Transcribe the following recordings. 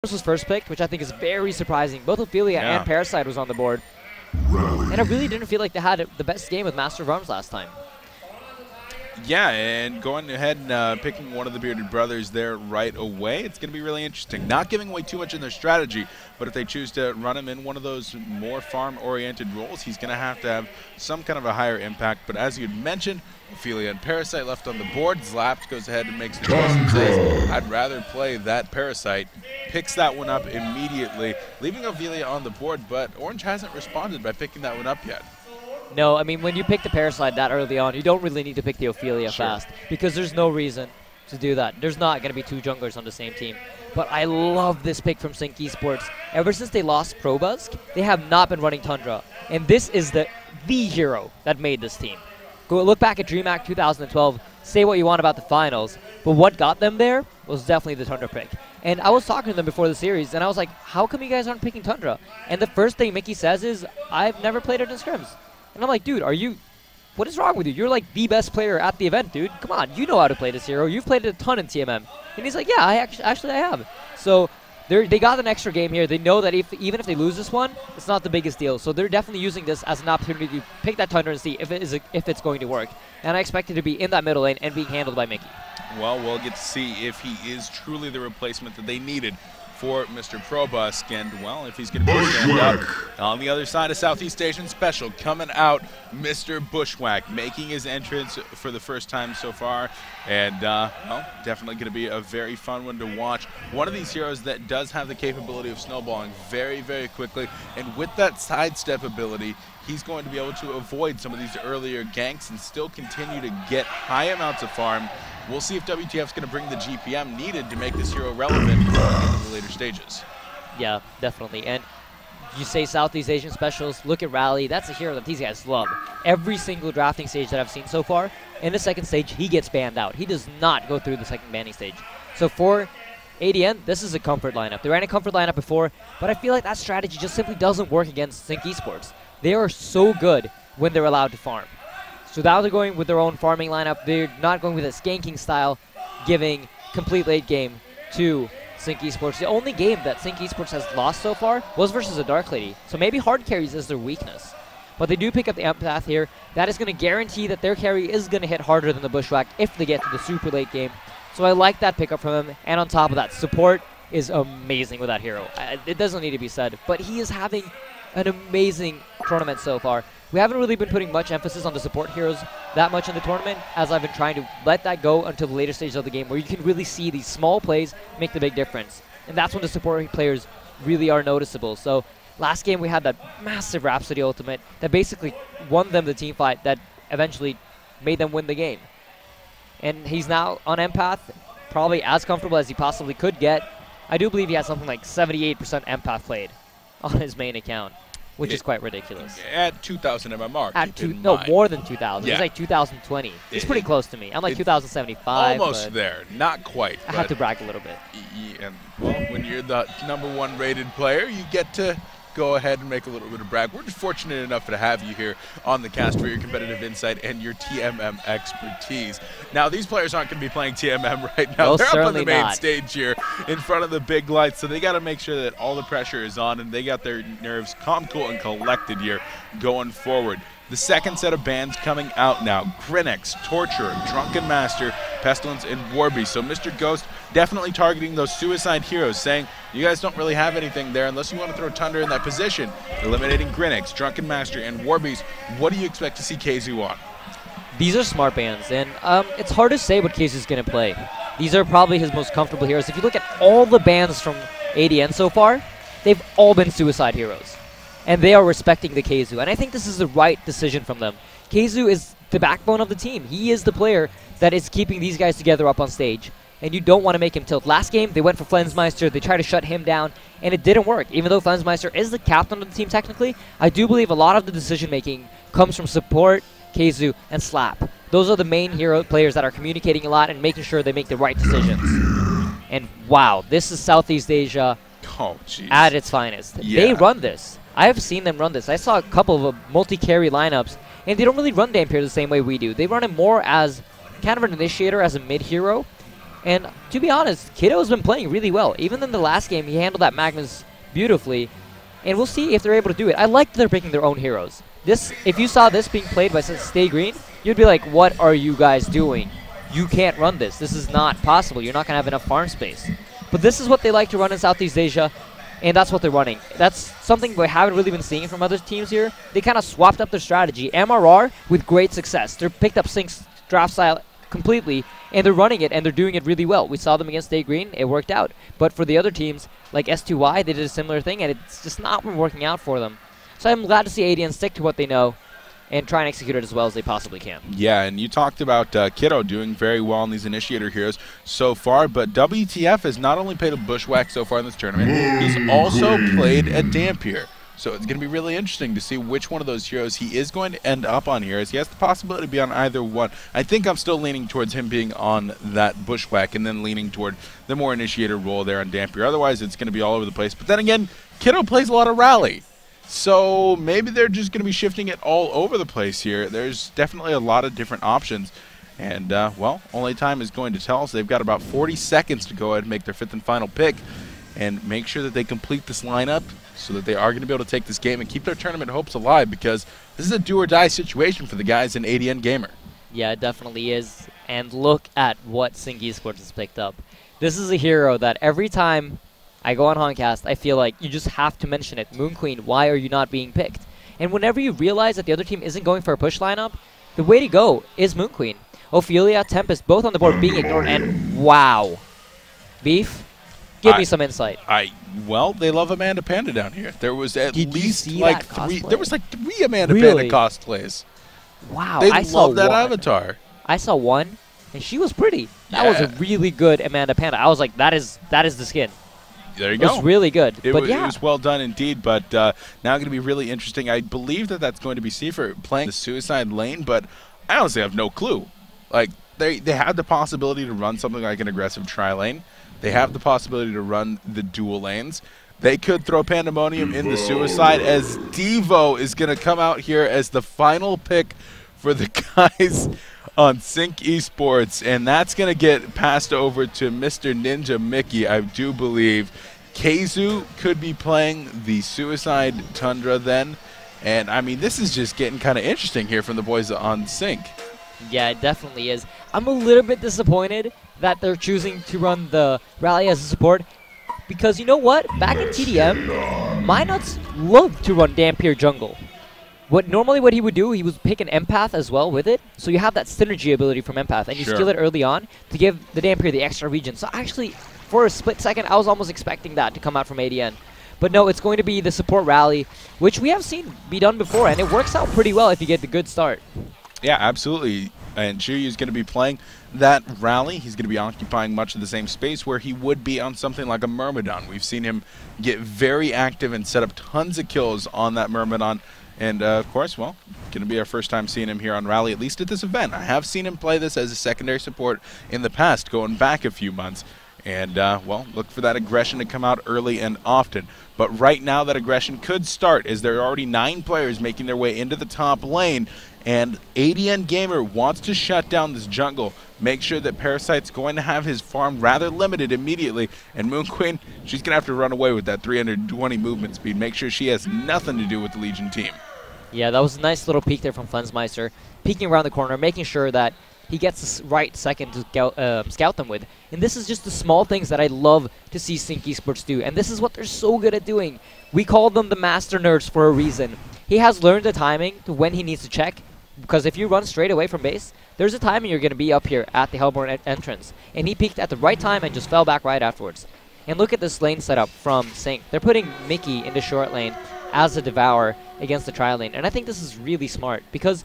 was first picked, which I think is very surprising. Both Ophelia and Parasite was on the board. And I really didn't feel like they had the best game with Master of Arms last time. Yeah, and going ahead and picking one of the Bearded Brothers there right away, it's going to be really interesting. Not giving away too much in their strategy, but if they choose to run him in one of those more farm-oriented roles, he's going to have some kind of a higher impact. But as you had mentioned, Ophelia and Parasite left on the board. Zlapt goes ahead and makes the choice and says, I'd rather play that Parasite. Picks that one up immediately, leaving Ophelia on the board, but Orange hasn't responded by picking that one up yet. No, I mean, when you pick the Parasite that early on, you don't really need to pick the Ophelia fast, because there's no reason to do that. There's not going to be two junglers on the same team. But I love this pick from Sync Esports. Ever since they lost Probusk, they have not been running Tundra. And this is the hero that made this team. Go look back at DreamHack 2012, say what you want about the finals, but what got them there was definitely the Tundra pick. And I was talking to them before the series, and I was like, how come you guys aren't picking Tundra? And the first thing Mickey says is, I've never played it in scrims. And I'm like, dude, what is wrong with you? You're like the best player at the event, dude. Come on, you know how to play this hero. You've played it a ton in TMM. And he's like, yeah, actually I have. So they got an extra game here. They know that even if they lose this one, it's not the biggest deal. So they're definitely using this as an opportunity to pick that Tundra and see if it's going to work. And I expect it to be in that middle lane and being handled by Mickey. Well, we'll get to see if he is truly the replacement that they needed for Mr. Probusk, and well, if he's going to be stand up on the other side of Southeast Asian Special, coming out, Mr. Bushwhack, making his entrance for the first time so far, and well, definitely going to be a very fun one to watch. One of these heroes that does have the capability of snowballing very, very quickly, and with that sidestep ability, he's going to be able to avoid some of these earlier ganks and still continue to get high amounts of farm. We'll see if WTF's going to bring the GPM needed to make this hero relevant in the later stages. Yeah, definitely. And you say Southeast Asian Specials, look at Rally. That's a hero that these guys love. Every single drafting stage that I've seen so far, in the second stage, he gets banned out. He does not go through the second banning stage. So for ADN, this is a comfort lineup. They ran a comfort lineup before, but I feel like that strategy just simply doesn't work against Sync Esports. They are so good when they're allowed to farm. So now they're going with their own farming lineup. They're not going with a skanking style, giving complete late game to Sync Esports. The only game that Sync Esports has lost so far was versus a Dark Lady. So maybe hard carries is their weakness. But they do pick up the Empath here. That is going to guarantee that their carry is going to hit harder than the Bushwhack if they get to the super late game. So I like that pickup from him. And on top of that, support is amazing with that hero. It doesn't need to be said, but he is having an amazing tournament so far. We haven't really been putting much emphasis on the support heroes that much in the tournament, as I've been trying to let that go until the later stages of the game, where you can really see these small plays make the big difference. And that's when the support players really are noticeable. So last game we had that massive Rhapsody ultimate that basically won them the team fight that eventually made them win the game. And he's now on Empath, probably as comfortable as he possibly could get. I do believe he has something like 78% Empath played on his main account, which is quite ridiculous. At 2,000 MMR. No, more than 2,000. Yeah. It's like 2,020. It's pretty close to me. I'm like 2,075. Almost there. Not quite. I have to brag a little bit. Yeah, well, when you're the #1 rated player, you get to go ahead and make a little bit of brag. We're just fortunate enough to have you here on the cast for your competitive insight and your TMM expertise. Now, these players aren't going to be playing TMM right now. They're up on the main stage here in front of the big lights, so they got to make sure that all the pressure is on and they got their nerves calm, cool, and collected here going forward. The second set of bans coming out now. Grinix, Torturer, Drunken Master, Pestilence, and Warby. So Mr. Ghost definitely targeting those suicide heroes, saying, you guys don't really have anything there unless you want to throw Tundra in that position. Eliminating Grinix, Drunken Master, and Warbies. What do you expect to see KZU on? These are smart bans, and it's hard to say what KZU's going to play. These are probably his most comfortable heroes. If you look at all the bans from ADN so far, they've all been suicide heroes. And they are respecting the KZU. And I think this is the right decision from them. KZU is the backbone of the team. He is the player that is keeping these guys together up on stage. And you don't want to make him tilt. Last game, they went for Flensmeister. They tried to shut him down, and it didn't work. Even though Flensmeister is the captain of the team technically, I do believe a lot of the decision-making comes from support, KZU, and Slap. Those are the main hero players that are communicating a lot and making sure they make the right decisions. And wow, this is Southeast Asia at its finest. Yeah. They run this. I have seen them run this. I saw a couple of multi-carry lineups, and they don't really run Dampier the same way we do. They run him more as kind of an initiator, as a mid-hero, And to be honest, Kiddo's been playing really well. Even in the last game, he handled that Magnus beautifully. And we'll see if they're able to do it. I like that they're picking their own heroes. This, if you saw this being played by Stay Green, you'd be like, what are you guys doing? You can't run this. This is not possible. You're not going to have enough farm space. But this is what they like to run in Southeast Asia, and that's what they're running. That's something we haven't really been seeing from other teams here. They kind of swapped up their strategy. MRR with great success. They picked up Sync's draft style completely, and they're running it, and they're doing it really well. We saw them against Stay Green. It worked out. But for the other teams, like S2Y, they did a similar thing, and it's just not been working out for them. So I'm glad to see ADN stick to what they know and try and execute it as well as they possibly can. Yeah, and you talked about Kiddo doing very well in these Initiator heroes so far, but WTF has not only played a Bushwhack so far in this tournament, he's also played a Dampier. So it's going to be really interesting to see which one of those heroes he is going to end up on here, as he has the possibility to be on either one. I think I'm still leaning towards him being on that Bushwhack and then leaning toward the more Initiator role there on Dampier. Otherwise, it's going to be all over the place. But then again, Kiddo plays a lot of Rally. So maybe they're just going to be shifting it all over the place here. There's definitely a lot of different options. And, well, only time is going to tell us. They've got about 40 seconds to go ahead and make their fifth and final pick and make sure that they complete this lineup so that they are going to be able to take this game and keep their tournament hopes alive, because this is a do-or-die situation for the guys in ADN Gamer. Yeah, it definitely is. And look at what Sync Esports has picked up. This is a hero that every time I go on HoNcast, I feel like you just have to mention it. Moon Queen, why are you not being picked? And whenever you realize that the other team isn't going for a push lineup, the way to go is Moon Queen. Ophelia, Tempest, both on the board being ignored, and wow. Beef, give me some insight. Well, they love Amanda Panda down here. There was at least like three. There was like 3 Amanda Panda cosplays. Wow, they love that avatar. I saw one, and she was pretty. That was a really good Amanda Panda. I was like, that is the skin. There you go. It was really good. It was well done indeed, but now going to be really interesting. I believe that that's going to be Seifer playing the Suicide lane, but I honestly have no clue. Like, they had the possibility to run something like an aggressive tri-lane. They have the possibility to run the dual lanes. They could throw Pandemonium in the Suicide, as Devo is going to come out here as the final pick for the guys on Sync Esports, and that's going to get passed over to Mr. Ninja Mickey, I do believe. Keizu could be playing the Suicide Tundra then, and I mean, this is just getting kind of interesting here from the boys on Sync. Yeah, it definitely is. I'm a little bit disappointed that they're choosing to run the Rally as a support, because you know what? Back in TDM, Minuts loved to run Dampier jungle. Normally what he would do, he would pick an Empath as well with it, so you have that synergy ability from Empath, and you skill it early on to give the Dampier the extra regen. So actually, for a split second, I was almost expecting that to come out from ADN. But no, it's going to be the support Rally, which we have seen be done before, and it works out pretty well if you get the good start. Yeah, absolutely. And Shiryu is going to be playing that Rally. He's going to be occupying much of the same space where he would be on something like a Myrmidon. We've seen him get very active and set up tons of kills on that Myrmidon. And, of course, well, going to be our first time seeing him here on Rally, at least at this event. I have seen him play this as a secondary support in the past, going back a few months. And, well, look for that aggression to come out early and often. But right now that aggression could start, as there are already 9 players making their way into the top lane. And ADN Gamer wants to shut down this jungle, make sure that Parasite's going to have his farm rather limited immediately. And Moon Queen, she's going to have to run away with that 320 movement speed, make sure she has nothing to do with the Legion team. Yeah, that was a nice little peek there from Flensmeister, peeking around the corner, making sure that he gets the right second to scout them with. And this is just the small things that I love to see Sync Esports do. And this is what they're so good at doing. We call them the master nerds for a reason. He has learned the timing to when he needs to check, because if you run straight away from base, there's a timing you're going to be up here at the Hellborn entrance. And he peeked at the right time and just fell back right afterwards. And look at this lane setup from Sync. They're putting Mickey into short lane as a Devour against the tri lane. And I think this is really smart, because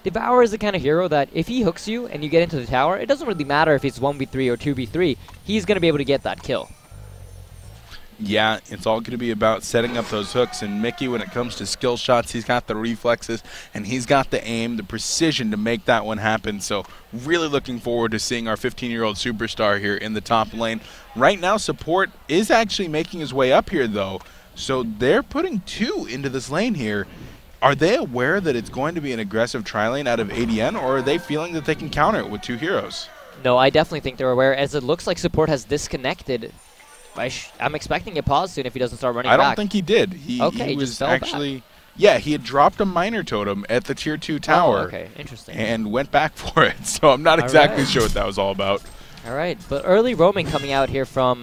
Devour is the kind of hero that if he hooks you and you get into the tower, it doesn't really matter if it's 1v3 or 2v3. He's going to be able to get that kill. Yeah, it's all going to be about setting up those hooks. And Mickey, when it comes to skill shots, he's got the reflexes and he's got the aim, the precision to make that one happen. So really looking forward to seeing our 15-year-old superstar here in the top lane. Right now, support is actually making his way up here, though. So they're putting 2 into this lane here. Are they aware that it's going to be an aggressive tri-lane out of ADN, or are they feeling that they can counter it with 2 heroes? No, I definitely think they're aware, as it looks like support has disconnected. I'm expecting a pause soon if he doesn't start running back. I don't think he did. He was actually... Yeah, he had dropped a miner totem at the tier 2 tower. Oh, okay, interesting. And went back for it. So I'm not exactly sure what that was all about. All right, but early roaming coming out here from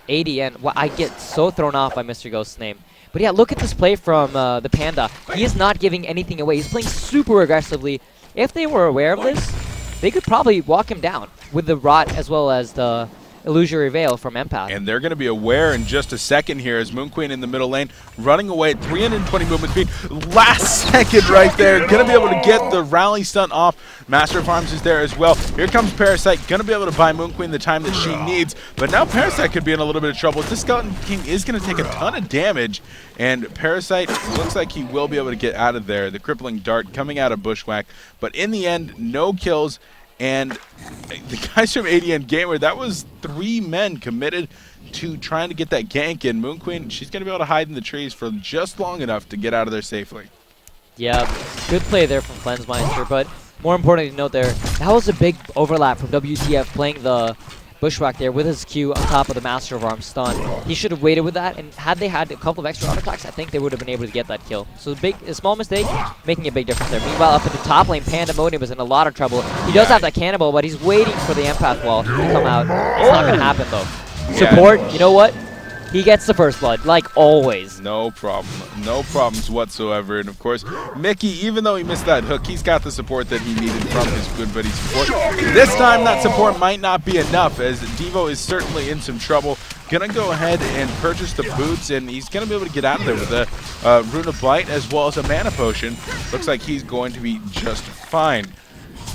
ADN. Well, I get so thrown off by Mr. Ghost's name. But yeah, look at this play from the Panda. He is not giving anything away. He's playing super aggressively. If they were aware of this, they could probably walk him down with the Rot as well as the Illusory Veil from Empath. And they're going to be aware in just a second here as Moon Queen in the middle lane, running away at 320 movement speed. Last second right there, going to be able to get the rally stunt off. Master of Arms is there as well. Here comes Parasite, going to be able to buy Moon Queen the time that she needs. But now Parasite could be in a little bit of trouble. This Skeleton King is going to take a ton of damage, and Parasite looks like he will be able to get out of there. The crippling dart coming out of Bushwhack, but in the end, no kills. And the guys from ADN Gamer, that was 3 men committed to trying to get that gank in. Moon Queen, she's going to be able to hide in the trees for just long enough to get out of there safely. Yeah, good play there from Cleansemeister, but more importantly to note there, that was a big overlap from WTF playing the Bushwhack there with his Q on top of the Master of Arms stun. He should have waited with that, and had they had a couple of extra auto attacks, I think they would have been able to get that kill. So a small mistake, making a big difference there. Meanwhile, up at the top lane, Pandemonium is in a lot of trouble. He does have that cannonball, but he's waiting for the Empath wall to come out. It's not going to happen, though. Support, you know what? He gets the first blood, like always. No problem. No problems whatsoever. And of course, Mickey, even though he missed that hook, he's got the support that he needed from his good buddy support. This time, that support might not be enough, as Devo is certainly in some trouble. Gonna go ahead and purchase the boots, and he's gonna be able to get out of there with a Rune of Blight as well as a mana potion. Looks like he's going to be just fine.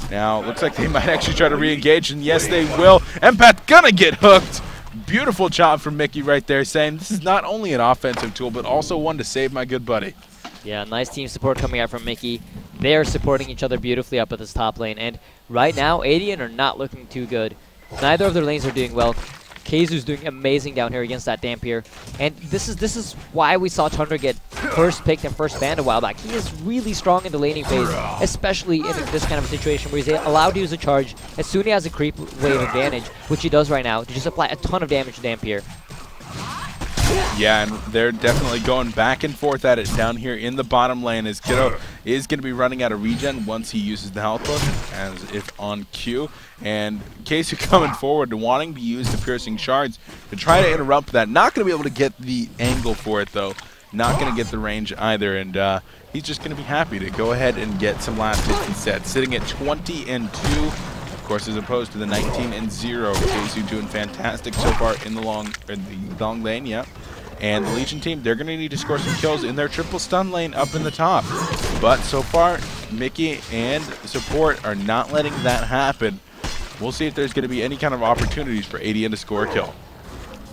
Now, looks like they might actually try to re-engage, and yes, they will. Empath gonna get hooked. Beautiful job from Mickey right there, saying this is not only an offensive tool, but also one to save my good buddy. Yeah, nice team support coming out from Mickey. They are supporting each other beautifully up at this top lane, and right now, ADN are not looking too good. Neither of their lanes are doing well. Keizu's doing amazing down here against that Dampier, and this is why we saw Tundra get first picked and first banned a while back. He is really strong in the laning phase, especially in this kind of a situation where he's allowed to use a charge as soon as he has a creep wave advantage, which he does right now, to just apply a ton of damage to Dampier. Yeah, and they're definitely going back and forth at it down here in the bottom lane, as Kiddo is going to be running out of regen once he uses the health potion, as if on cue. And Keizu coming forward and wanting to use the piercing shards to try to interrupt that. Not going to be able to get the angle for it, though. Not going to get the range either, and he's just going to be happy to go ahead and get some last hits instead. Sitting at 20-2. Of course, as opposed to the 19-0. Keizu doing fantastic so far in the long lane, yeah. And the Legion team, they're going to need to score some kills in their triple stun lane up in the top. But so far, Mickey and support are not letting that happen. We'll see if there's going to be any kind of opportunities for ADN to score a kill.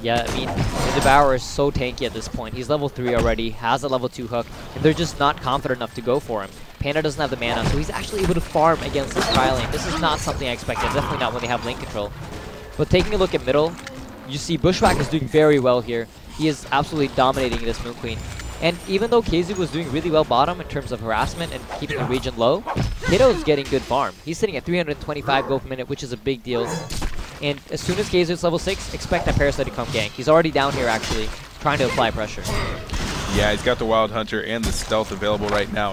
Yeah, I mean, the Devourer is so tanky at this point. He's level 3 already, has a level 2 hook, and they're just not confident enough to go for him. Panda doesn't have the mana, so he's actually able to farm against this tri lane. This is not something I expected, definitely not when they have lane control. But taking a look at middle, you see Bushwhack is doing very well here. He is absolutely dominating this Moon Queen. And even though Keizu was doing really well bottom in terms of harassment and keeping the region low, Kiddo's getting good farm. He's sitting at 325 gold per minute, which is a big deal. And as soon as Keizu is level 6, expect that Parasite to come gank. He's already down here, actually, trying to apply pressure. Yeah, he's got the Wild Hunter and the Stealth available right now.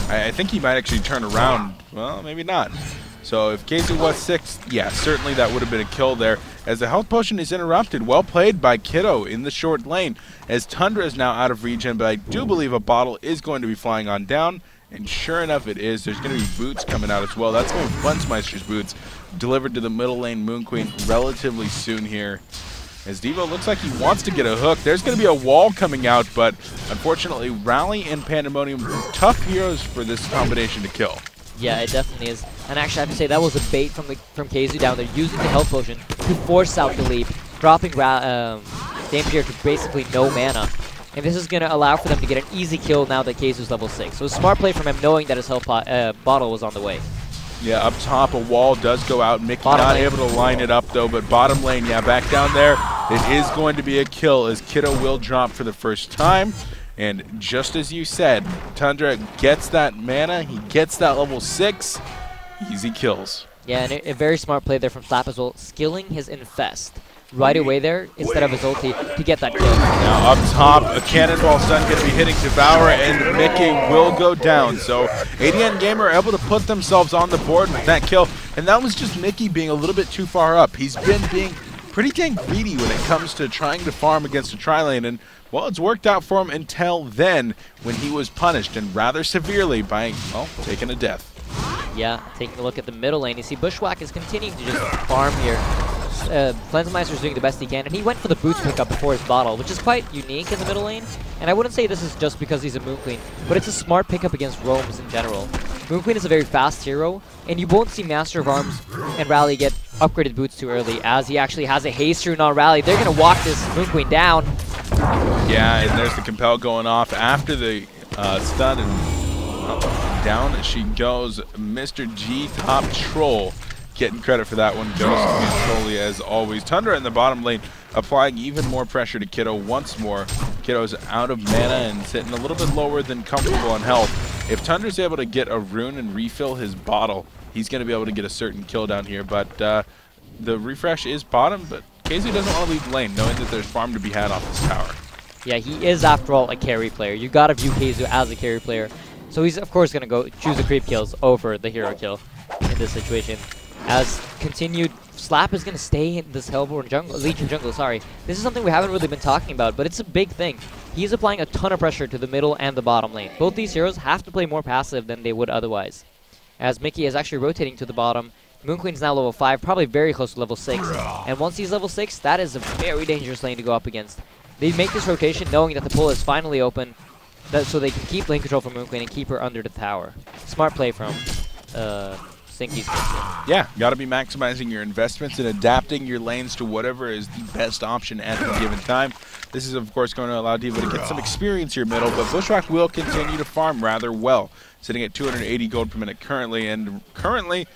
And I think he might actually turn around. Well, maybe not. So if Keizu was 6, yeah, certainly that would have been a kill there. As the health potion is interrupted, well played by Kiddo in the short lane. As Tundra is now out of regen, but I do believe a bottle is going to be flying on down. And sure enough it is. There's going to be boots coming out as well. That's going to be Funzmeister's boots delivered to the middle lane Moon Queen relatively soon here. As Devo looks like he wants to get a hook. There's going to be a wall coming out, but unfortunately Rally and Pandemonium are tough heroes for this combination to kill. Yeah, it definitely is. And actually, I have to say, that was a bait from Keizu down there, using the health potion to force out the leap, dropping Dampier to basically no mana. And this is going to allow for them to get an easy kill now that Keizu's level 6. So a smart play from him, knowing that his health bottle was on the way. Yeah, up top, a wall does go out. Mickey not able to line it up, though, but bottom lane, yeah, back down there. It is going to be a kill, as Kiddo will drop for the first time. And just as you said, Tundra gets that mana, he gets that level 6, easy kills. Yeah, and a very smart play there from Slap as well, skilling his Infest right away there instead of his ulti to get that kill. Now up top, a cannonball stun going to be hitting Devour, and Mickey will go down. So ADN Gamer able to put themselves on the board with that kill, and that was just Mickey being a little bit too far up. He's been being pretty dang greedy when it comes to trying to farm against a tri-lane, and well, it's worked out for him until then when he was punished, and rather severely by, well, taking a death. Yeah, taking a look at the middle lane, you see Bushwhack is continuing to just farm here. Flensmeister is doing the best he can, and he went for the boots pickup before his bottle, which is quite unique in the middle lane. And I wouldn't say this is just because he's a Moon Queen, but it's a smart pickup against roams in general. Moon Queen is a very fast hero, and you won't see Master of Arms and Rally get upgraded boots too early, as he actually has a haste rune on Rally. They're going to walk this Moon Queen down. Yeah, and there's the Compel going off after the stun, and down she goes. Mr. G Top Troll getting credit for that one. Goes to Trolley as always. Tundra in the bottom lane applying even more pressure to Kiddo once more. Kiddo's out of mana and sitting a little bit lower than comfortable on health. If Tundra's able to get a rune and refill his bottle, he's going to be able to get a certain kill down here. But the refresh is bottom, but KZ doesn't want to leave the lane, knowing that there's farm to be had off this tower. Yeah, he is, after all, a carry player. You got to view KZ as a carry player. So he's, of course, going to go choose the creep kills over the hero kill in this situation. As continued, Slap is going to stay in this Hellborn jungle, Legion jungle, sorry. This is something we haven't really been talking about, but it's a big thing. He's applying a ton of pressure to the middle and the bottom lane. Both these heroes have to play more passive than they would otherwise. As Mickey is actually rotating to the bottom, Moon Queen's now level 5, probably very close to level 6. And once he's level 6, that is a very dangerous lane to go up against. They make this rotation knowing that the pull is finally open, so they can keep lane control for Moon Queen and keep her under the tower. Smart play from Stinky's. Yeah, got to be maximizing your investments and adapting your lanes to whatever is the best option at the given time. This is, of course, going to allow Diva to get some experience here middle, but Bushwhack will continue to farm rather well, sitting at 280 gold per minute currently, and currently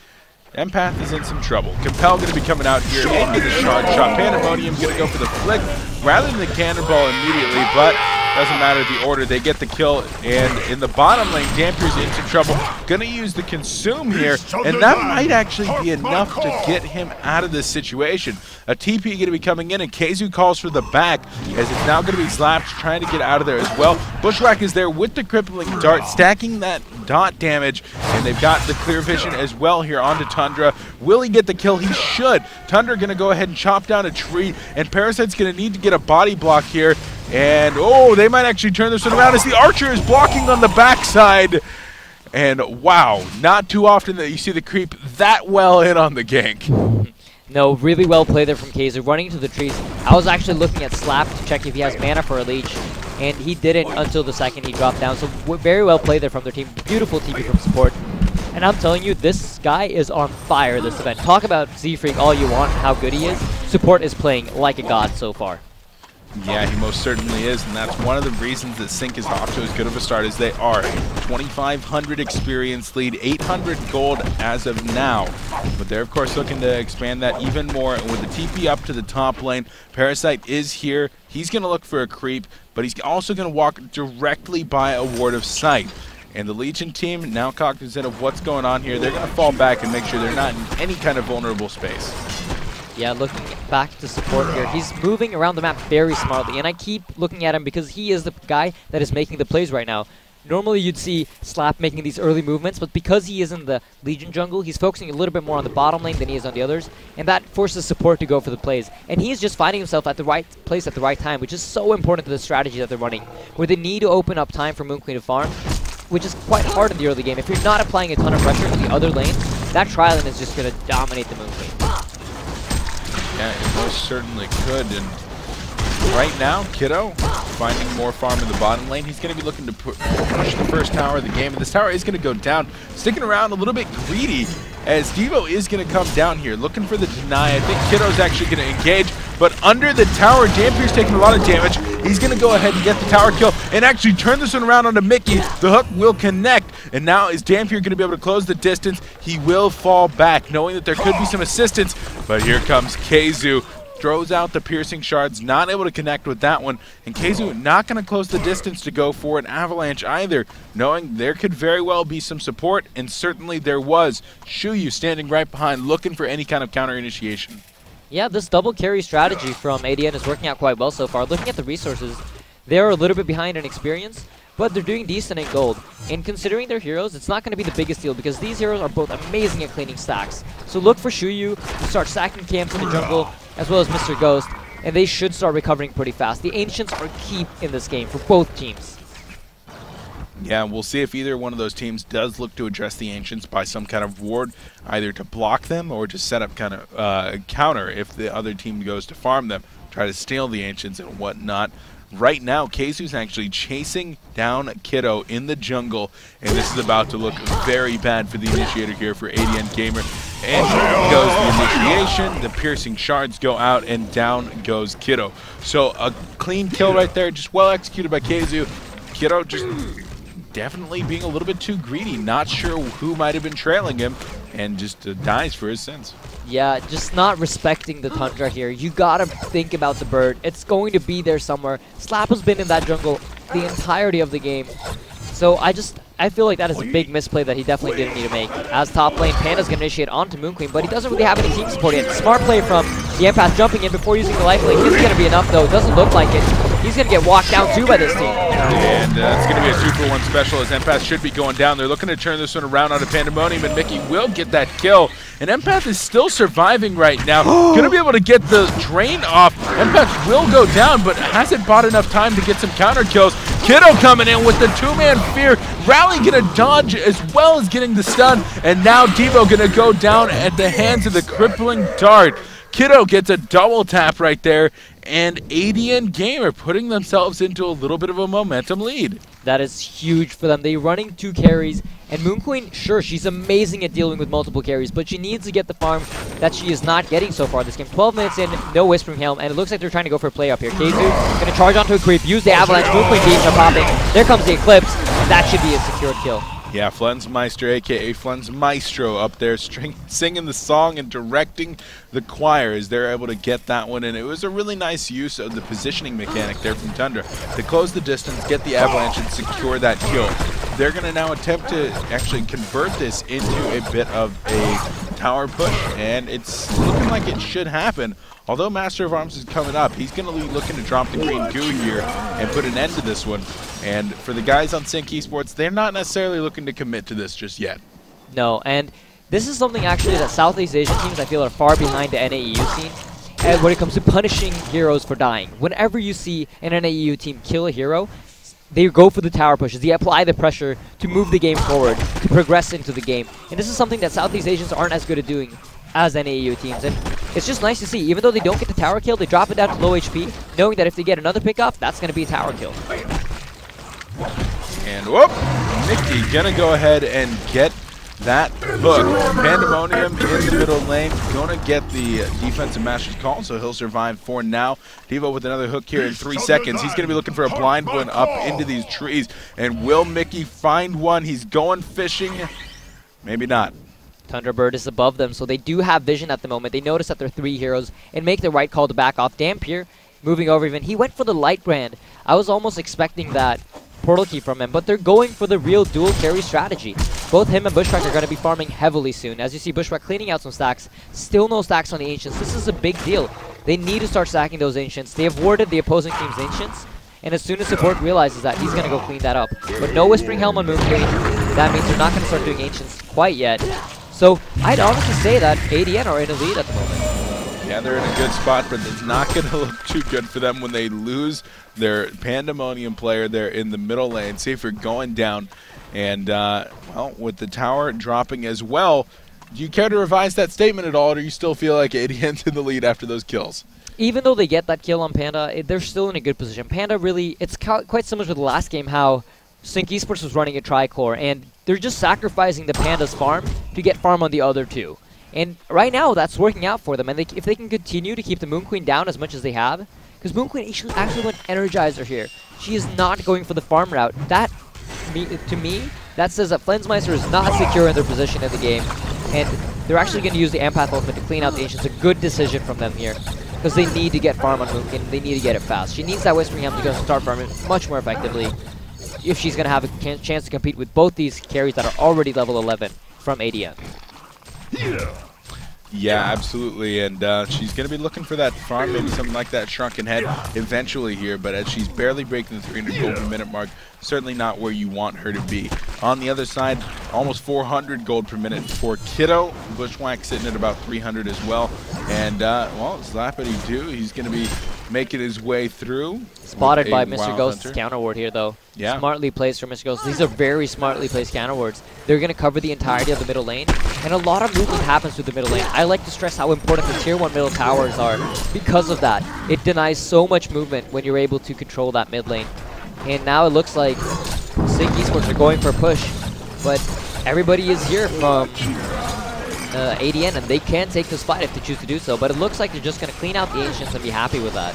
Empath is in some trouble. Compel going to be coming out here into the shard shot. Pandemonium going to go for the flick rather than the cannonball immediately, but doesn't matter the order. They get the kill, and in the bottom lane, Dampier's in some trouble. Going to use the consume here, and that might actually be enough to get him out of this situation. A TP going to be coming in, and Keizu calls for the back, as it's now going to be Slapped trying to get out of there as well. Bushwhack is there with the crippling dart, stacking that dot damage, and they've got the clear vision as well here onto Tundra. Will he get the kill? He should. Tundra going to go ahead and chop down a tree, and Parasite's going to need to get a body block here. And, oh, they might actually turn this one around as the Archer is blocking on the backside. And, wow, not too often that you see the creep that well in on the gank. No, really well played there from Kaiser, running into the trees. I was actually looking at Slap to check if he has mana for a leech, and he didn't until the second he dropped down. So very well played there from their team. Beautiful TP from support. And I'm telling you, this guy is on fire this event. Talk about Z-Freak all you want, how good he is. Support is playing like a god so far. Yeah, he most certainly is, and that's one of the reasons that Sync is off to as good of a start as they are. 2,500 experience lead, 800 gold as of now. But they're, of course, looking to expand that even more. And with the TP up to the top lane, Parasite is here. He's going to look for a creep, but he's also going to walk directly by a Ward of Sight. And the Legion team, now cognizant of what's going on here, they're going to fall back and make sure they're not in any kind of vulnerable space. Yeah, looking back to support here, he's moving around the map very smartly, and I keep looking at him because he is the guy that is making the plays right now. Normally you'd see Slap making these early movements, but because he is in the Legion jungle, he's focusing a little bit more on the bottom lane than he is on the others, and that forces support to go for the plays. And he is just finding himself at the right place at the right time, which is so important to the strategy that they're running, where they need to open up time for Moon Queen to farm, which is quite hard in the early game. If you're not applying a ton of pressure to the other lane, that tri-lane is just going to dominate the Moon Queen. Yeah, it most certainly could. And right now, Kiddo finding more farm in the bottom lane. He's going to be looking to push the first tower of the game, and this tower is going to go down. Sticking around a little bit greedy, as Devo is going to come down here, looking for the deny. I think Kiddo's actually going to engage, but under the tower, Dampier's taking a lot of damage. He's going to go ahead and get the tower kill and actually turn this one around onto Mickey. The hook will connect, and now is Dampier going to be able to close the distance? He will fall back, knowing that there could be some assistance, but here comes Keizu throws out the piercing shards, not able to connect with that one, and Keizu not going to close the distance to go for an avalanche either, knowing there could very well be some support, and certainly there was. Shuyu standing right behind, looking for any kind of counter initiation. Yeah, this double carry strategy from ADN is working out quite well so far. Looking at the resources, they're a little bit behind in experience, but they're doing decent in gold. And considering their heroes, it's not going to be the biggest deal because these heroes are both amazing at cleaning stacks. So look for Shuyu to start stacking camps in the jungle, as well as Mr. Ghost, and they should start recovering pretty fast. The Ancients are key in this game for both teams. Yeah, we'll see if either one of those teams does look to address the Ancients by some kind of ward, either to block them or to set up kind of a counter if the other team goes to farm them, try to steal the Ancients and whatnot. Right now, Keizu's actually chasing down Kiddo in the jungle, and this is about to look very bad for the initiator here for ADN Gamer. And goes the initiation, the piercing shards go out, and down goes Kiddo. So a clean kill right there, just well executed by Keizu. Kiddo just definitely being a little bit too greedy, not sure who might have been trailing him, and just dies for his sins. Yeah, just not respecting the Tundra here. You gotta think about the bird. It's going to be there somewhere. Slap has been in that jungle the entirety of the game. So I feel like that is a big misplay that he definitely didn't need to make. As top lane, Panda's going to initiate onto Moon Queen, but he doesn't really have any team support yet. Smart play from the Empath jumping in before using the life link isn't going to be enough though. It doesn't look like it. He's going to get walked down too by this team. And it's going to be a 2-for-1 special as Empath should be going down. They're looking to turn this one around out of Pandemonium, and Mickey will get that kill. And Empath is still surviving right now. Going to be able to get the drain off. Empath will go down, but hasn't bought enough time to get some counter kills. Kiddo coming in with the two-man fear. Rally gonna dodge as well as getting the stun. And now Devo gonna go down at the hands of the crippling dart. Kiddo gets a double tap right there. And ADN Gamer putting themselves into a little bit of a momentum lead. That is huge for them. They're running 2 carries. And Moon Queen, sure, she's amazing at dealing with multiple carries, but she needs to get the farm that she is not getting so far this game. 12 minutes in, no Whispering Helm, and it looks like they're trying to go for a play up here. Keizu going to charge onto a creep, use the Avalanche. Moon Queen beams are popping. There comes the Eclipse. That should be a secured kill. Yeah, Flensmeister, a.k.a. Flens Maestro, up there singing the song and directing the choir as they're able to get that one. And it was a really nice use of the positioning mechanic there from Tundra to close the distance, get the Avalanche, and secure that kill. They're going to now attempt to actually convert this into a bit of a tower push, and it's looking like it should happen. Although Master of Arms is coming up, he's going to be looking to drop the green goo here and put an end to this one. And for the guys on Sync Esports, they're not necessarily looking to commit to this just yet. No, and this is something actually that Southeast Asian teams I feel are far behind the NAEU teams. And when it comes to punishing heroes for dying, whenever you see an NAEU team kill a hero, they go for the tower pushes. They apply the pressure to move the game forward, to progress into the game. And this is something that Southeast Asians aren't as good at doing as NAEU teams. And it's just nice to see. Even though they don't get the tower kill, they drop it down to low HP, knowing that if they get another pick off, that's going to be a tower kill. And whoop! Mickey gonna go ahead and get that hook. Pandemonium in the middle lane, gonna get the defensive master's call, so he'll survive for now. Devo with another hook here in 3 seconds. He's gonna be looking for a blind one up into these trees. And will Mickey find one? He's going fishing. Maybe not. Thunderbird is above them, so they do have vision at the moment. They notice that they're 3 heroes and make the right call to back off. Dampier moving over even. He went for the light brand. I was almost expecting that portal key from him, but they're going for the real dual carry strategy. Both him and Bushwhack are going to be farming heavily soon. As you see, Bushwhack cleaning out some stacks. Still no stacks on the Ancients. This is a big deal. They need to start stacking those Ancients. They have warded the opposing team's Ancients, and as soon as support realizes that, he's going to go clean that up. But no Whispering Helm on Moon Queen. That means they're not going to start doing Ancients quite yet. So I'd honestly say that ADN are in a lead at the moment. Yeah, they're in a good spot, but it's not going to look too good for them when they lose their Pandemonium player there in the middle lane. Safer going down, and well, with the tower dropping as well. Do you care to revise that statement at all, or do you still feel like ADN's in the lead after those kills? Even though they get that kill on Panda, they're still in a good position. Panda really, it's quite similar to the last game, how Sync Esports was running a Tricore, and they're just sacrificing the Panda's farm to get farm on the other 2. And right now, that's working out for them. And if they can continue to keep the Moon Queen down as much as they have, because Moon Queen actually went Energizer here. She is not going for the farm route. That, to me, that says that Flensmeister is not secure in their position in the game. And they're actually going to use the Empath ultimate to clean out the Ancients. A good decision from them here. because they need to get farm on Moonkin. They need to get it fast. She needs that Whispering Helm to go start farming much more effectively if she's going to have a chance to compete with both these carries that are already level 11 from ADN. Yeah, absolutely, and she's going to be looking for that farm, maybe something like that Shrunken Head eventually here, but as she's barely breaking the 300 gold per minute mark, certainly not where you want her to be. On the other side, almost 400 gold per minute for Kiddo. Bushwhack sitting at about 300 as well, and, well, Slappity Doo, he's going to be making his way through. Spotted by Mr. Ghost's counter ward here, though. Yeah. Smartly placed for Mr. Ghost. These are very smartly placed counter wards. They're going to cover the entirety of the middle lane, and a lot of movement happens through the middle lane. I like to stress how important the tier 1 middle towers are because of that. It denies so much movement when you're able to control that mid lane. And now it looks like Sync Esports are going for a push, but everybody is here from ADN, and they can take this fight if they choose to do so, but it looks like they're just going to clean out the Ancients and be happy with that.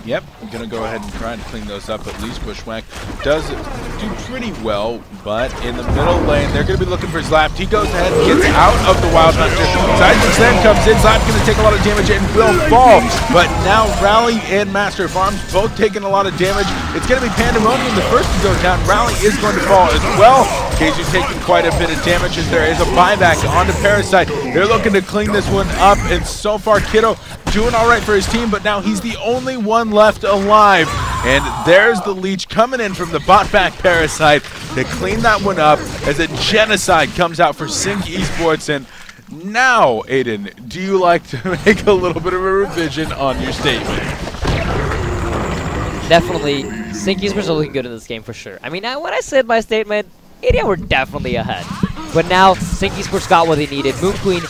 Yep, I'm going to go ahead and try to clean those up. At least Bushwhack does do pretty well, but in the middle lane, they're going to be looking for Slapped. He goes ahead and gets out of the Wild Hunter. Seismix then comes in. Slapp's going to take a lot of damage and will fall, but now Rally and Master of Arms both taking a lot of damage. It's going to be Pandemonium, the first to go down. Rally is going to fall as well. Keizu taking quite a bit of damage as there is a buyback onto Parasite. They're looking to clean this one up, and so far Kiddo doing all right for his team, but now he's the only one left alive. And there's the leech coming in from the bot back Parasite to clean that one up as a genocide comes out for Sync Esports. And now, Aiden, do you like to make a little bit of a revision on your statement? Definitely, Sync Esports are looking good in this game for sure. I mean, when I said my statement, ADN were definitely ahead. But now, Sync Esports got what they needed. Moon Queen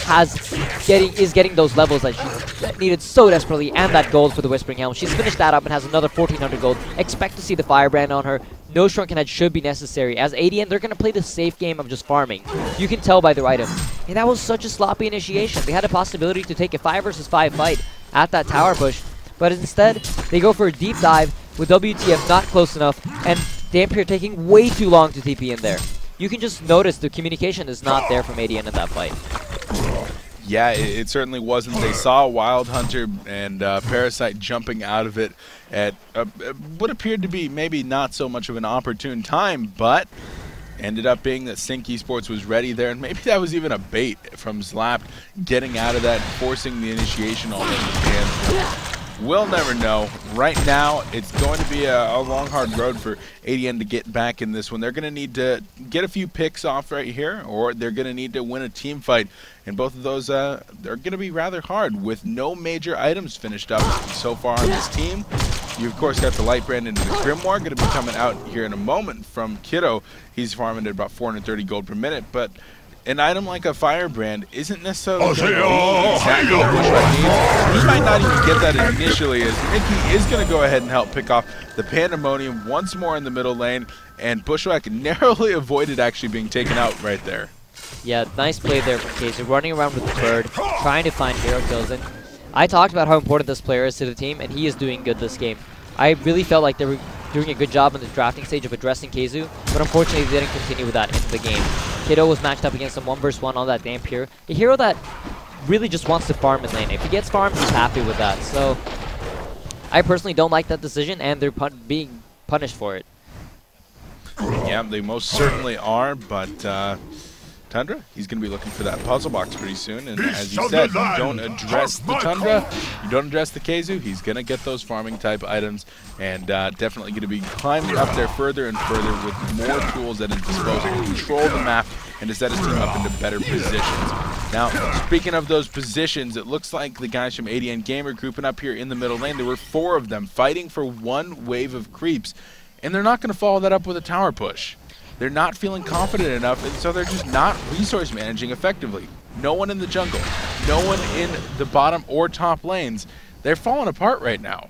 is getting those levels that she needed so desperately, and that gold for the Whispering Helm. She's finished that up and has another 1,400 gold. Expect to see the Firebrand on her. No Shrunken Head should be necessary. As ADN, they're going to play the safe game of just farming. You can tell by their items. And that was such a sloppy initiation. They had a possibility to take a 5 versus 5 fight at that tower push, but instead, they go for a deep dive with WTF not close enough, and Dampier taking way too long to TP in there. You can just notice the communication is not there from ADN in that fight. Yeah, it certainly wasn't. They saw Wild Hunter and Parasite jumping out of it at what appeared to be maybe not so much of an opportune time, but ended up being that Sync Esports was ready there, and maybe that was even a bait from Slapped getting out of that, forcing the initiation all in his hands. We'll never know. Right now, it's going to be a long, hard road for ADN to get back in this one. They're going to need to get a few picks off right here, or they're going to need to win a team fight. And both of those are going to be rather hard with no major items finished up so far on this team. You, of course, got the Lightbrand into the Grimoire, going to be coming out here in a moment from Kiddo. He's farming at about 430 gold per minute, but an item like a Firebrand isn't necessarily going to be exactly what Bushwhack needs. He might not even get that initially, as Mickey is going to go ahead and help pick off the Pandemonium once more in the middle lane, and Bushwhack narrowly avoided actually being taken out right there. Yeah, nice play there from Keizu, running around with the bird, trying to find hero kills. And I talked about how important this player is to the team, and he is doing good this game. I really felt like they were doing a good job in the drafting stage of addressing Keizu, but unfortunately they didn't continue with that into the game. Kiddo was matched up against him 1 versus 1 on that Dampier, a hero that really just wants to farm in lane. If he gets farmed, he's happy with that. So I personally don't like that decision, and they're being punished for it. Yeah, they most certainly are, but Tundra, he's going to be looking for that puzzle box pretty soon, and as you said, you don't address the Tundra, you don't address the Keizu, he's going to get those farming type items, and definitely going to be climbing up there further and further with more tools at his disposal to control the map and to set his team up into better positions. Now, speaking of those positions, it looks like the guys from ADN Gamer grouping up here in the middle lane. There were 4 of them fighting for 1 wave of creeps, and they're not going to follow that up with a tower push. They're not feeling confident enough, and so they're just not resource managing effectively. No one in the jungle, no one in the bottom or top lanes. They're falling apart right now.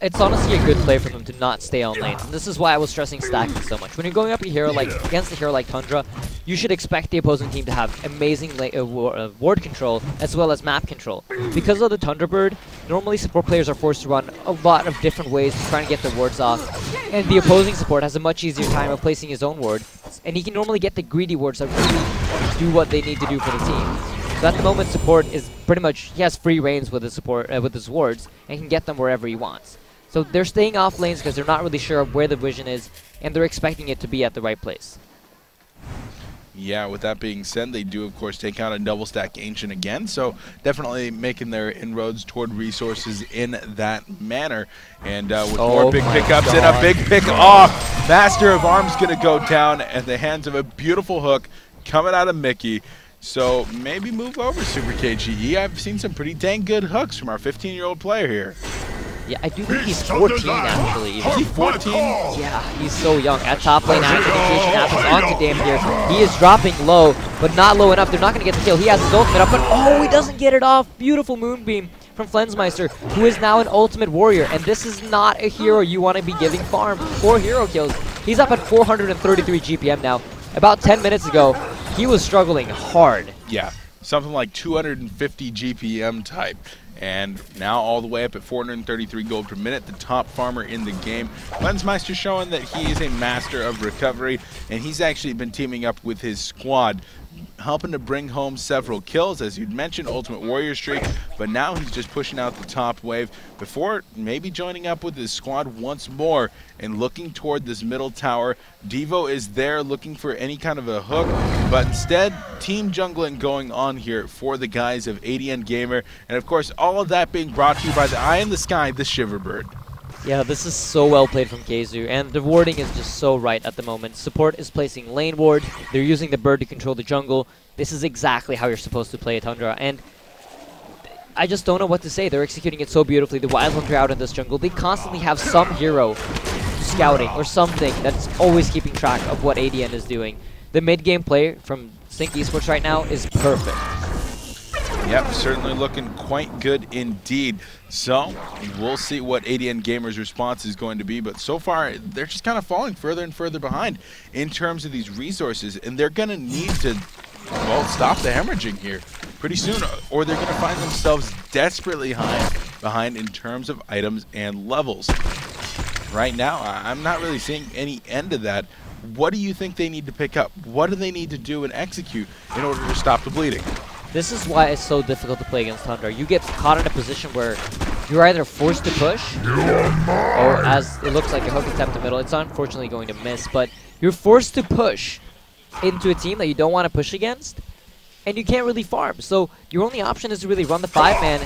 It's honestly a good play for them to not stay on lanes, and this is why I was stressing stacking so much. When you're going up against a hero like Tundra, you should expect the opposing team to have amazing ward control as well as map control. Because of the Tundra Bird, normally support players are forced to run a lot of different ways to try and get their wards off, and the opposing support has a much easier time of placing his own ward, and he can normally get the greedy wards that really do what they need to do for the team. So at the moment, support is pretty much, he has free reigns with his support, with his wards, and can get them wherever he wants. So they're staying off lanes because they're not really sure of where the vision is, and they're expecting it to be at the right place. Yeah, with that being said, they do, of course, take out a double stack Ancient again, so definitely making their inroads toward resources in that manner. And with more big pickups and a big pick off, Master of Arms going to go down at the hands of a beautiful hook coming out of Mickey. So maybe move over, Super KGE. I've seen some pretty dang good hooks from our 15-year-old player here. Yeah, I do think he's 14 actually. Is he 14? Yeah, he's so young. At top lane, activation happens onto Dampier. He is dropping low, but not low enough. They're not going to get the kill. He has his ultimate up, but oh, he doesn't get it off. Beautiful Moonbeam from Flensmeister, who is now an ultimate warrior. And this is not a hero you want to be giving farm or hero kills. He's up at 433 GPM now. About 10 minutes ago, he was struggling hard. Yeah, something like 250 GPM type. And now all the way up at 433 gold per minute, the top farmer in the game. Lensmeister showing that he is a master of recovery, and he's actually been teaming up with his squad, helping to bring home several kills, as you'd mentioned, Ultimate Warrior streak, but now he's just pushing out the top wave before maybe joining up with his squad once more and looking toward this middle tower. Devo is there looking for any kind of a hook, but instead, team jungling going on here for the guys of ADN Gamer, and of course, all of that being brought to you by the Eye in the Sky, the Shiverbird. Yeah, this is so well played from Keizu, and the warding is just so right at the moment. Support is placing lane ward, they're using the bird to control the jungle. This is exactly how you're supposed to play a Tundra, and I just don't know what to say. They're executing it so beautifully. The Wild Hunter out in this jungle, they constantly have some hero scouting or something that's always keeping track of what ADN is doing. The mid-game play from Sync Esports right now is perfect. Yep, certainly looking quite good indeed. So, we'll see what ADN Gamers' response is going to be, but so far, they're just kind of falling further and further behind in terms of these resources, and they're going to need to, well, stop the hemorrhaging here pretty soon, or they're going to find themselves desperately behind in terms of items and levels. Right now, I'm not really seeing any end to that. What do you think they need to pick up? What do they need to do and execute in order to stop the bleeding? This is why it's so difficult to play against Thunder. You get caught in a position where you're either forced to push, or as it looks like a hook attempt in the middle, it's unfortunately going to miss, but you're forced to push into a team that you don't want to push against, and you can't really farm. So your only option is to really run the 5-man,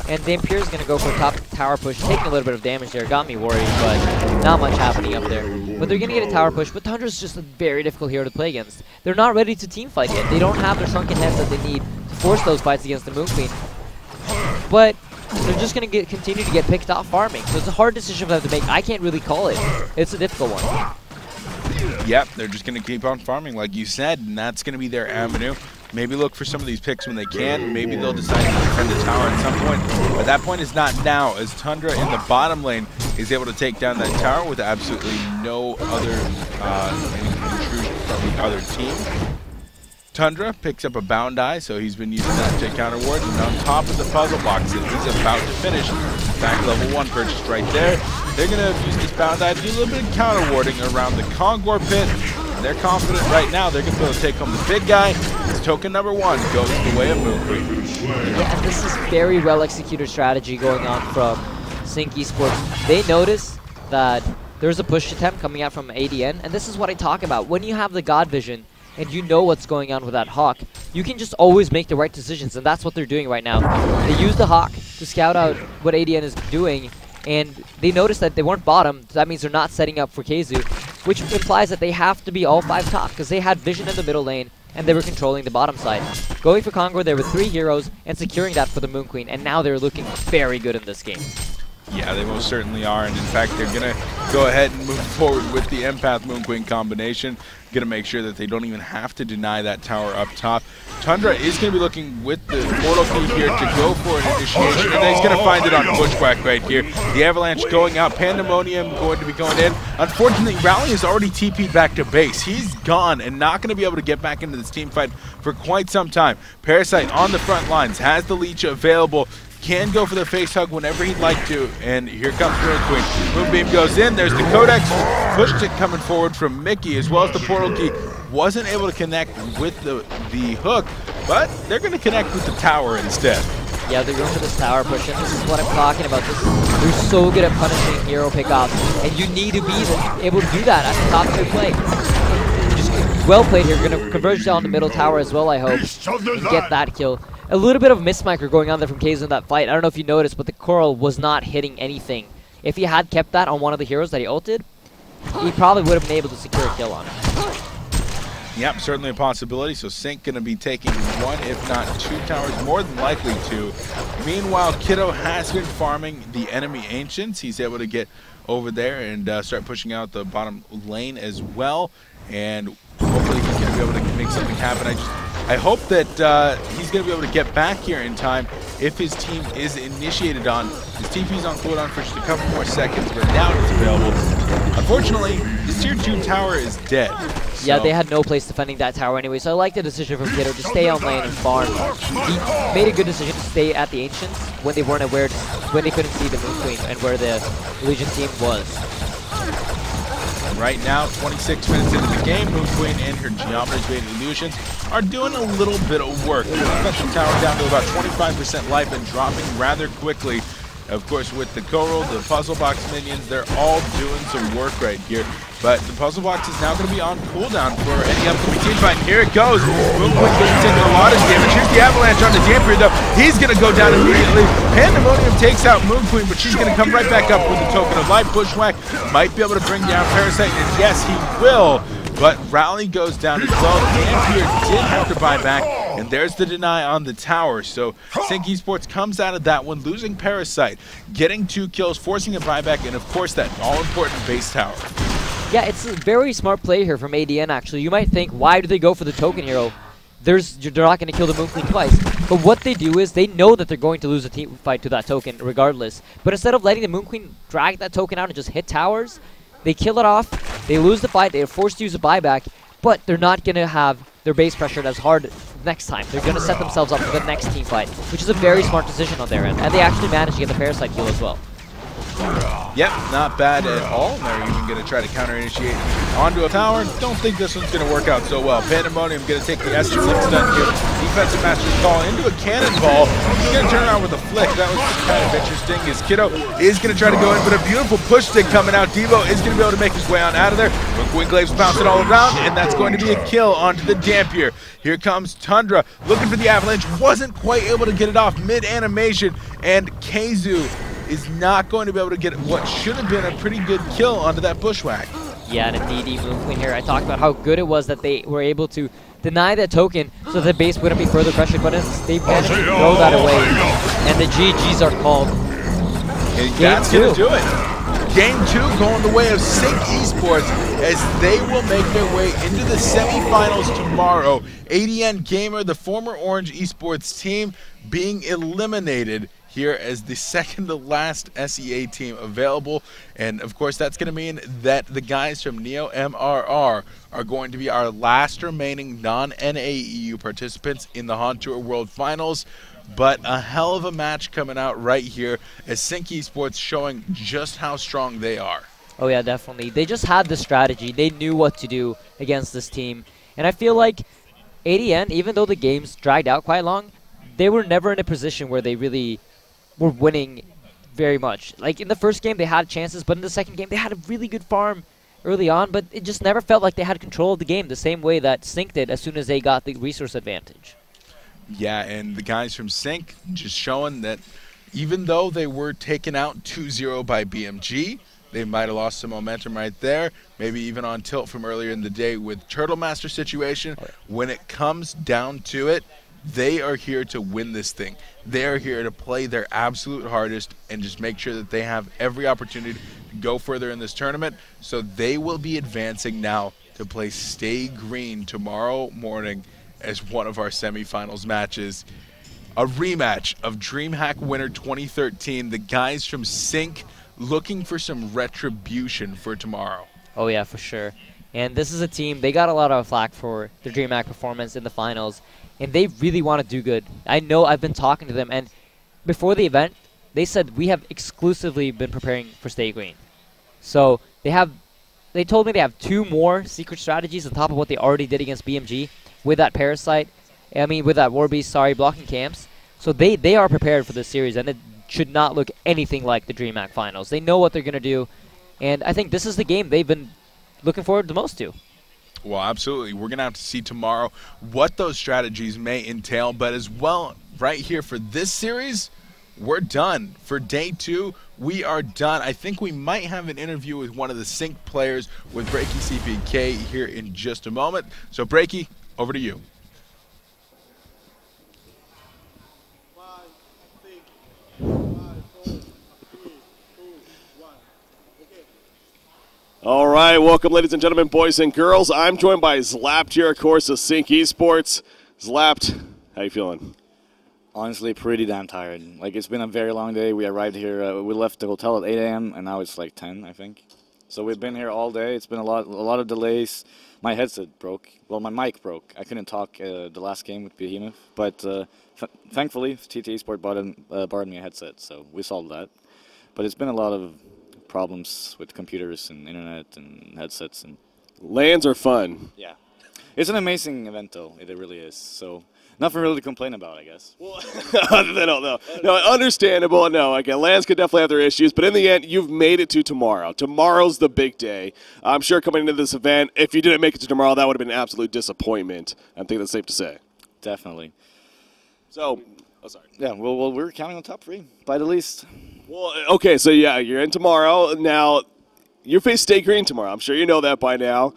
and Dampier is going to go for a top tower push, taking a little bit of damage there. Got me worried, but not much happening up there. But they're going to get a tower push, but Tundra is just a very difficult hero to play against. They're not ready to team fight yet. They don't have the shrunken heads that they need to force those fights against the Moon Queen. But they're just going to continue to get picked off farming. So it's a hard decision for them to make. I can't really call it. It's a difficult one. Yep, they're just going to keep on farming, like you said, and that's going to be their avenue. Maybe look for some of these picks when they can. Maybe they'll decide to defend the tower at some point. But that point is not now, as Tundra in the bottom lane is able to take down that tower with absolutely no other intrusion from the other team. Tundra picks up a Bound Eye, so he's been using that to counter ward. And on top of the puzzle box that he's about to finish, back level 1 purchased right there. They're going to use this Bound Eye to do a little bit of counter warding around the Kongor pit. And they're confident right now they're going to be able to take home the big guy. It's token number 1 goes the way of Moon Queen. Yeah, and this is very well executed strategy going on from Sync Esports. They notice that there's a push attempt coming out from ADN, and this is what I talk about. When you have the God Vision, and you know what's going on with that Hawk, you can just always make the right decisions, and that's what they're doing right now. They use the Hawk to scout out what ADN is doing, and they notice that they weren't bottom, so that means they're not setting up for Keizu, which implies that they have to be all 5 top, because they had vision in the middle lane, and they were controlling the bottom side. Going for Kongor, there were 3 heroes, and securing that for the Moon Queen, and now they're looking very good in this game. Yeah, they most certainly are, and in fact, they're going to go ahead and move forward with the Empath Moon Queen combination. Going to make sure that they don't even have to deny that tower up top. Tundra is going to be looking with the portal key here to go for an initiation, and he's going to find it on Bushwhack right here. The Avalanche going out, Pandemonium going to be going in. Unfortunately, Rally is already TP'd back to base. He's gone and not going to be able to get back into this team fight for quite some time. Parasite on the front lines, has the leech available. Can go for the face hug whenever he'd like to, and here comes Moon Queen. Moonbeam goes in, there's the Codex, pushed it coming forward from Mickey, as well as the portal key. Wasn't able to connect with the hook, but they're going to connect with the tower instead. Yeah, they're going for this tower push, and this is what I'm talking about. They're so good at punishing hero pickoffs, and you need to be able to do that at the top of your play. Just well played here. Going to converge down the middle tower as well, I hope, and get that kill. A little bit of mismicro going on there from Keizo in that fight. I don't know if you noticed, but the Coral was not hitting anything. If he had kept that on one of the heroes that he ulted, he probably would have been able to secure a kill on it. Yep, certainly a possibility. So Sync going to be taking one, if not two towers, more than likely two. Meanwhile, Kiddo has been farming the enemy Ancients. He's able to get over there and start pushing out the bottom lane as well. And hopefully he's going to be able to make something happen. I hope that he's going to be able to get back here in time if his team is initiated on. His TP's on cooldown for just a couple more seconds, but now it's available. Unfortunately, his tier 2 tower is dead. Yeah, they had no place defending that tower anyway, so I like the decision from Kiddo to stay on lane and farm. He made a good decision to stay at the Ancients when they weren't aware, when they couldn't see the Moon Queen and where the Legion team was. Right now, 26 minutes into the game, Moon Queen and her Geometry-based illusions are doing a little bit of work. They've got the tower down to about 25% life and dropping rather quickly. Of course, with the Coral, the Puzzle Box minions, they're all doing some work right here. But the Puzzle Box is now going to be on cooldown for any upcoming team fight. And here it goes. Moon Queen getting taken a lot of damage. Here's the Avalanche on the Dampier, though. He's going to go down immediately. Pandemonium takes out Moon Queen, but she's going to come right back up with the Token of Light. Bushwhack might be able to bring down Parasite, and yes, he will. But Rally goes down as well. Dampier did have to buy back, and there's the deny on the tower. So Sync Esports comes out of that one, losing Parasite, getting 2 kills, forcing a buyback, and of course that all-important base tower. Yeah, it's a very smart play here from ADN, actually. You might think, why do they go for the token hero? They're not going to kill the Moon Queen twice. But what they do is they know that they're going to lose a team fight to that token regardless. But instead of letting the Moon Queen drag that token out and just hit towers, they kill it off, they lose the fight, they're forced to use a buyback, but they're not going to have their base pressured as hard next time. They're going to set themselves up for the next team fight, which is a very smart decision on their end. And they actually managed to get the Parasite kill as well. Yep, not bad at all. They're even going to try to counter-initiate onto a tower. Don't think this one's going to work out so well. Pandemonium going to take the Esther Flick stun here. Defensive Master's Call into a cannonball. He's going to turn around with a flick. That was kind of interesting. His Kiddo is going to try to go in, but a beautiful push stick coming out. Devo is going to be able to make his way on out of there. But Gwinglave's bouncing all around, and that's going to be a kill onto the Dampier. Here comes Tundra looking for the Avalanche. Wasn't quite able to get it off mid-animation, and Keizo is not going to be able to get what should have been a pretty good kill onto that Bushwhack. Yeah, and indeed, Moon Queen here. I talked about how good it was that they were able to deny that token so that the base wouldn't be further pressured, but they managed to throw that away, and the GGs are called. And that's going to do it. Game 2 going the way of Sync Esports as they will make their way into the semifinals tomorrow. ADN Gamer, the former Orange Esports team, being eliminated here as the second to last SEA team available. And of course that's going to mean that the guys from Neo MRR are going to be our last remaining non-NAEU participants in the HoN Tour World Finals. But a hell of a match coming out right here as Sync Esports showing just how strong they are. Oh yeah, definitely. They just had the strategy. They knew what to do against this team. And I feel like ADN, even though the games dragged out quite long, they were never in a position where they really were winning very much. Like in the first game they had chances, but in the second game they had a really good farm early on, but it just never felt like they had control of the game the same way that Sync did as soon as they got the resource advantage. Yeah, and the guys from Sync just showing that even though they were taken out 2-0 by BMG, they might have lost some momentum right there, maybe even on tilt from earlier in the day with Turtle Master situation. When it comes down to it, they are here to win this thing. They are here to play their absolute hardest and just make sure that they have every opportunity to go further in this tournament. So they will be advancing now to play Stay Green tomorrow morning as one of our semifinals matches. A rematch of DreamHack winner 2013, the guys from Sync looking for some retribution for tomorrow. Oh yeah, for sure. And this is a team, they got a lot of flack for their DreamHack performance in the finals. And they really want to do good. I know I've been talking to them, and before the event, they said we have exclusively been preparing for Stay Green. So they told me they have 2 more secret strategies on top of what they already did against BMG with that Parasite. I mean, with that War Beast, blocking camps. So they are prepared for this series, and it should not look anything like the DreamHack Finals. They know what they're going to do, and I think this is the game they've been looking forward the most to. Well, absolutely. We're going to have to see tomorrow what those strategies may entail, but as well, right here for this series, we're done. For day 2, we are done. I think we might have an interview with one of the Sync players with Breaky CPK here in just a moment. So, Breaky, over to you. All right, welcome, ladies and gentlemen, boys and girls. I'm joined by Zlapt here, of course, of Sync Esports. Zlapt, how you feeling? Honestly, pretty damn tired. Like, it's been a very long day. We arrived here, we left the hotel at 8 a.m., and now it's like 10, I think. So we've been here all day. It's been a lot of delays. My headset broke. Well, my mic broke. I couldn't talk the last game with Behemoth, but thankfully, TT Esport borrowed me a headset, so we solved that. But it's been a lot of problems with computers and internet and headsets. And LANs are fun. yeah. It's an amazing event, though. It really is. So nothing really to complain about, I guess. Well, no, understandable. No, again, LANs could definitely have their issues, but in the end, you've made it to tomorrow. Tomorrow's the big day. I'm sure coming into this event, if you didn't make it to tomorrow, that would have been an absolute disappointment. I think that's safe to say. Definitely. So, oh, sorry. Yeah, well, we're counting on top 3, by the least. Well, okay, so yeah, you're in tomorrow. Now, you face Stay Green tomorrow. I'm sure you know that by now.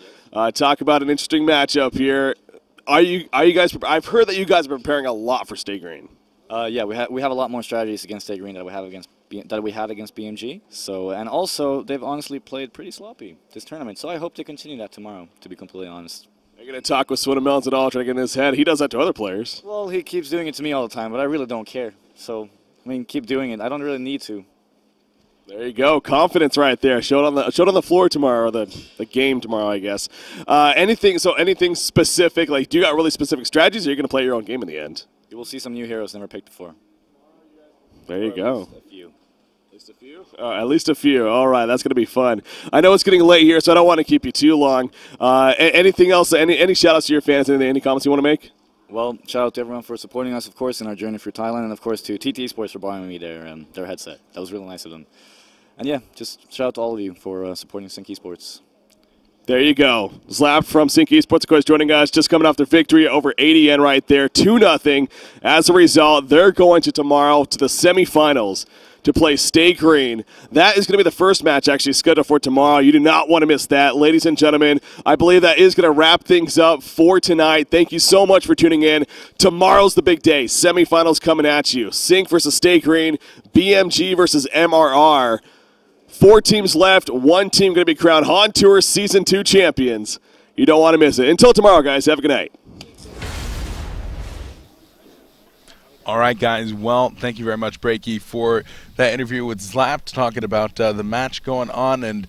Talk about an interesting matchup here. Are you guys? I've heard that you guys are preparing a lot for Stay Green. Yeah, we have a lot more strategies against Stay Green that we had against BMG. So, and also they've honestly played pretty sloppy this tournament. So I hope they continue that tomorrow. To be completely honest. Are you gonna talk with Swinnemelons at all, trying to get in his head? He does that to other players. Well, he keeps doing it to me all the time, but I really don't care. So, I mean, keep doing it. I don't really need to. There you go, confidence right there. Show it on the floor tomorrow, or the game tomorrow, I guess. Anything specific? Like, do you got really specific strategies, or are you gonna play your own game in the end? You will see some new heroes never picked before. There you go. A few. At least a few? At least a few. All right, that's going to be fun. I know it's getting late here, so I don't want to keep you too long. Anything else, any shout-outs to your fans, any comments you want to make? Well, shout out to everyone for supporting us, of course, in our journey through Thailand, and of course to TT Esports for borrowing me their headset. That was really nice of them. And yeah, just shout out to all of you for supporting Sync Esports. There you go. Zlapt from Sync Esports, of course, joining us, just coming off their victory over ADN right there, 2-0. As a result, they're going to tomorrow to the semifinals to play Stay Green. That is going to be the first match actually scheduled for tomorrow. You do not want to miss that. Ladies and gentlemen, I believe that is going to wrap things up for tonight. Thank you so much for tuning in. Tomorrow's the big day. Semifinals coming at you. Sync versus Stay Green, BMG versus MRR. 4 teams left, 1 team going to be crowned HoN Tour Season 2 champions. You don't want to miss it. Until tomorrow, guys, have a good night. All right, guys. Well, thank you very much, Breaky, for that interview with Zlapt, talking about the match going on. And,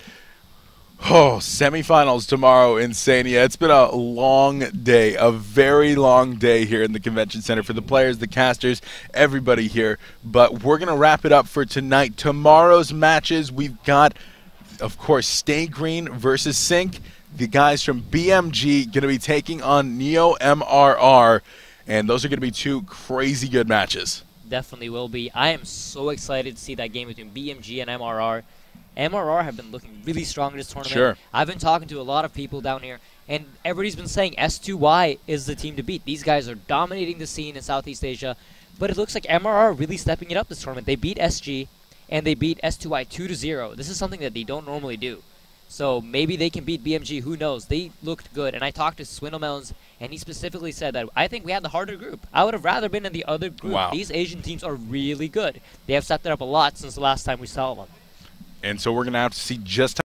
semifinals tomorrow in Sania. It's been a long day, a very long day here in the Convention Center for the players, the casters, everybody here. But we're going to wrap it up for tonight. Tomorrow's matches, we've got, of course, Stay Green versus Sync. The guys from BMG going to be taking on Neo MRR. And those are going to be 2 crazy good matches. Definitely will be. I am so excited to see that game between BMG and MRR. MRR have been looking really strong in this tournament. Sure. I've been talking to a lot of people down here, and everybody's been saying S2Y is the team to beat. These guys are dominating the scene in Southeast Asia, but it looks like MRR are really stepping it up this tournament. They beat SG, and they beat S2Y 2-0. This is something that they don't normally do. So maybe they can beat BMG. Who knows? They looked good. And I talked to Swinnemelons, and he specifically said that I think we had the harder group. I would have rather been in the other group. Wow. These Asian teams are really good. They have stepped it up a lot since the last time we saw them. And so we're going to have to see just